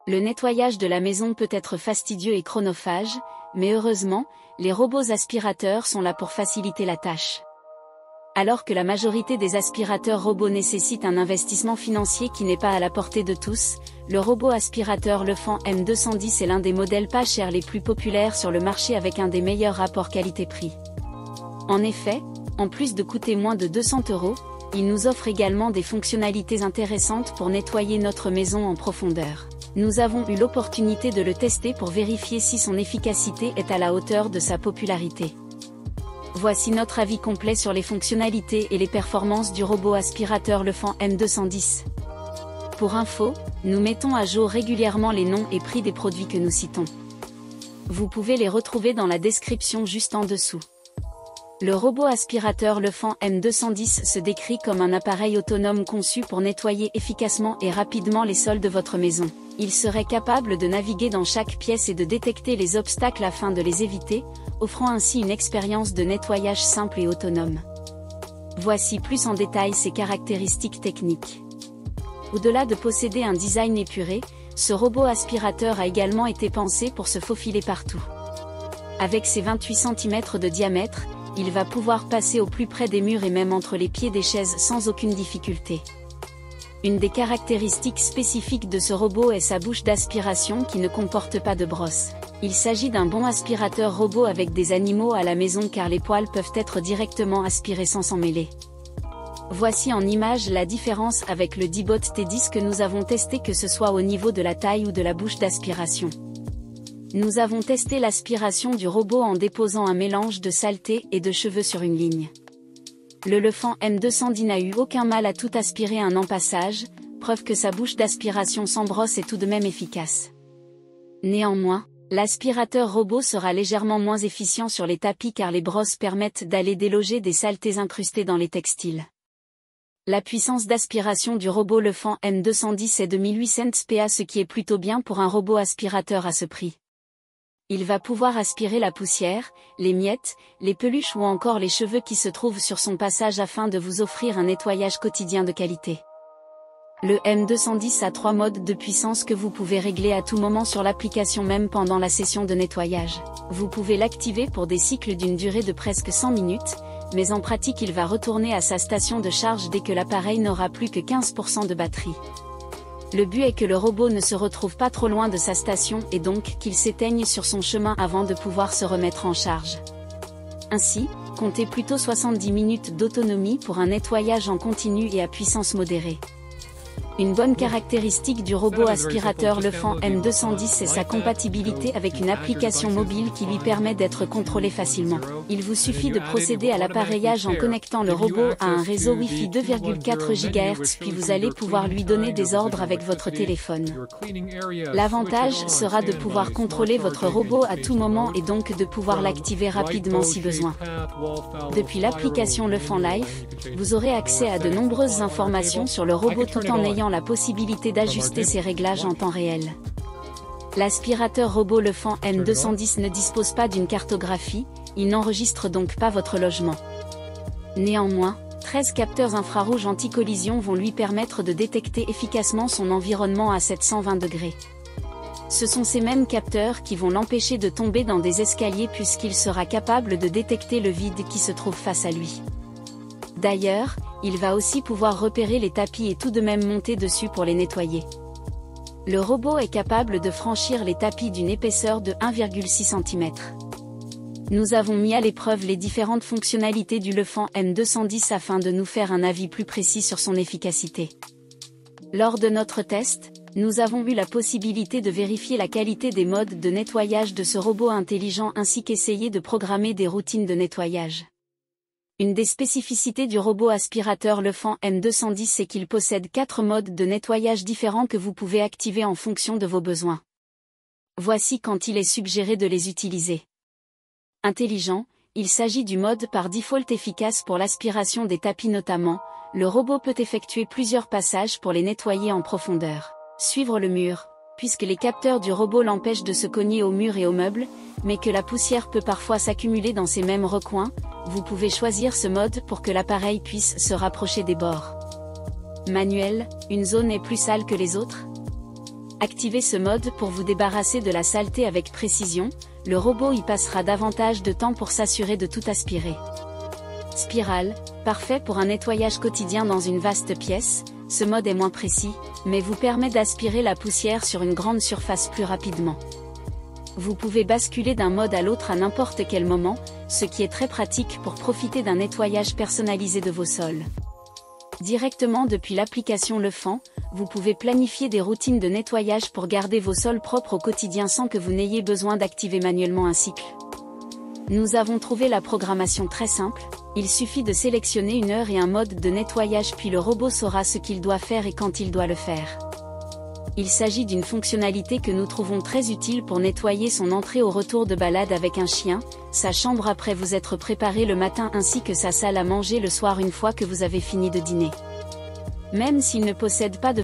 Le nettoyage de la maison peut être fastidieux et chronophage, mais heureusement, les robots aspirateurs sont là pour faciliter la tâche. Alors que la majorité des aspirateurs robots nécessitent un investissement financier qui n'est pas à la portée de tous, le robot aspirateur Lefant M210 est l'un des modèles pas chers les plus populaires sur le marché avec un des meilleurs rapports qualité-prix. En effet, en plus de coûter moins de 200 €, il nous offre également des fonctionnalités intéressantes pour nettoyer notre maison en profondeur. Nous avons eu l'opportunité de le tester pour vérifier si son efficacité est à la hauteur de sa popularité. Voici notre avis complet sur les fonctionnalités et les performances du robot aspirateur Lefant M210. Pour info, nous mettons à jour régulièrement les noms et prix des produits que nous citons. Vous pouvez les retrouver dans la description juste en dessous. Le robot aspirateur Lefant M210 se décrit comme un appareil autonome conçu pour nettoyer efficacement et rapidement les sols de votre maison. Il serait capable de naviguer dans chaque pièce et de détecter les obstacles afin de les éviter, offrant ainsi une expérience de nettoyage simple et autonome. Voici plus en détail ses caractéristiques techniques. Au-delà de posséder un design épuré, ce robot aspirateur a également été pensé pour se faufiler partout. Avec ses 28 cm de diamètre, il va pouvoir passer au plus près des murs et même entre les pieds des chaises sans aucune difficulté. Une des caractéristiques spécifiques de ce robot est sa bouche d'aspiration qui ne comporte pas de brosse. Il s'agit d'un bon aspirateur robot avec des animaux à la maison car les poils peuvent être directement aspirés sans s'en mêler. Voici en image la différence avec le Dibot T10 que nous avons testé, que ce soit au niveau de la taille ou de la bouche d'aspiration. Nous avons testé l'aspiration du robot en déposant un mélange de saleté et de cheveux sur une ligne. Le Lefant M210 n'a eu aucun mal à tout aspirer en passage, preuve que sa bouche d'aspiration sans brosse est tout de même efficace. Néanmoins, l'aspirateur robot sera légèrement moins efficient sur les tapis car les brosses permettent d'aller déloger des saletés incrustées dans les textiles. La puissance d'aspiration du robot Lefant M210 est de 1800 PA, ce qui est plutôt bien pour un robot aspirateur à ce prix. Il va pouvoir aspirer la poussière, les miettes, les peluches ou encore les cheveux qui se trouvent sur son passage afin de vous offrir un nettoyage quotidien de qualité. Le M210 a 3 modes de puissance que vous pouvez régler à tout moment sur l'application même pendant la session de nettoyage. Vous pouvez l'activer pour des cycles d'une durée de presque 100 minutes, mais en pratique il va retourner à sa station de charge dès que l'appareil n'aura plus que 15% de batterie. Le but est que le robot ne se retrouve pas trop loin de sa station et donc qu'il s'éteigne sur son chemin avant de pouvoir se remettre en charge. Ainsi, comptez plutôt 70 minutes d'autonomie pour un nettoyage en continu et à puissance modérée. Une bonne caractéristique du robot aspirateur Lefant M210 est sa compatibilité avec une application mobile qui lui permet d'être contrôlé facilement. Il vous suffit de procéder à l'appareillage en connectant le robot à un réseau Wi-Fi 2,4 GHz puis vous allez pouvoir lui donner des ordres avec votre téléphone. L'avantage sera de pouvoir contrôler votre robot à tout moment et donc de pouvoir l'activer rapidement si besoin. Depuis l'application Lefant Life, vous aurez accès à de nombreuses informations sur le robot tout en ayant la possibilité d'ajuster ses réglages en temps réel. L'aspirateur robot Lefant M210 ne dispose pas d'une cartographie, il n'enregistre donc pas votre logement. Néanmoins, 13 capteurs infrarouges anti-collision vont lui permettre de détecter efficacement son environnement à 720 degrés. Ce sont ces mêmes capteurs qui vont l'empêcher de tomber dans des escaliers puisqu'il sera capable de détecter le vide qui se trouve face à lui. D'ailleurs, il va aussi pouvoir repérer les tapis et tout de même monter dessus pour les nettoyer. Le robot est capable de franchir les tapis d'une épaisseur de 1,6 cm. Nous avons mis à l'épreuve les différentes fonctionnalités du Lefant M210 afin de nous faire un avis plus précis sur son efficacité. Lors de notre test, nous avons eu la possibilité de vérifier la qualité des modes de nettoyage de ce robot intelligent ainsi qu'essayer de programmer des routines de nettoyage. Une des spécificités du robot aspirateur Lefant M210 est qu'il possède 4 modes de nettoyage différents que vous pouvez activer en fonction de vos besoins. Voici quand il est suggéré de les utiliser. Intelligent, il s'agit du mode par default efficace pour l'aspiration des tapis notamment. Le robot peut effectuer plusieurs passages pour les nettoyer en profondeur. Suivre le mur, puisque les capteurs du robot l'empêchent de se cogner au mur et aux meubles, mais que la poussière peut parfois s'accumuler dans ces mêmes recoins, vous pouvez choisir ce mode pour que l'appareil puisse se rapprocher des bords. Manuel, une zone est plus sale que les autres ? Activez ce mode pour vous débarrasser de la saleté avec précision, le robot y passera davantage de temps pour s'assurer de tout aspirer. Spirale, parfait pour un nettoyage quotidien dans une vaste pièce, ce mode est moins précis, mais vous permet d'aspirer la poussière sur une grande surface plus rapidement. Vous pouvez basculer d'un mode à l'autre à n'importe quel moment, ce qui est très pratique pour profiter d'un nettoyage personnalisé de vos sols. Directement depuis l'application Lefan, vous pouvez planifier des routines de nettoyage pour garder vos sols propres au quotidien sans que vous n'ayez besoin d'activer manuellement un cycle. Nous avons trouvé la programmation très simple, il suffit de sélectionner une heure et un mode de nettoyage puis le robot saura ce qu'il doit faire et quand il doit le faire. Il s'agit d'une fonctionnalité que nous trouvons très utile pour nettoyer son entrée au retour de balade avec un chien, sa chambre après vous être préparé le matin ainsi que sa salle à manger le soir une fois que vous avez fini de dîner. Même s'il ne possède pas de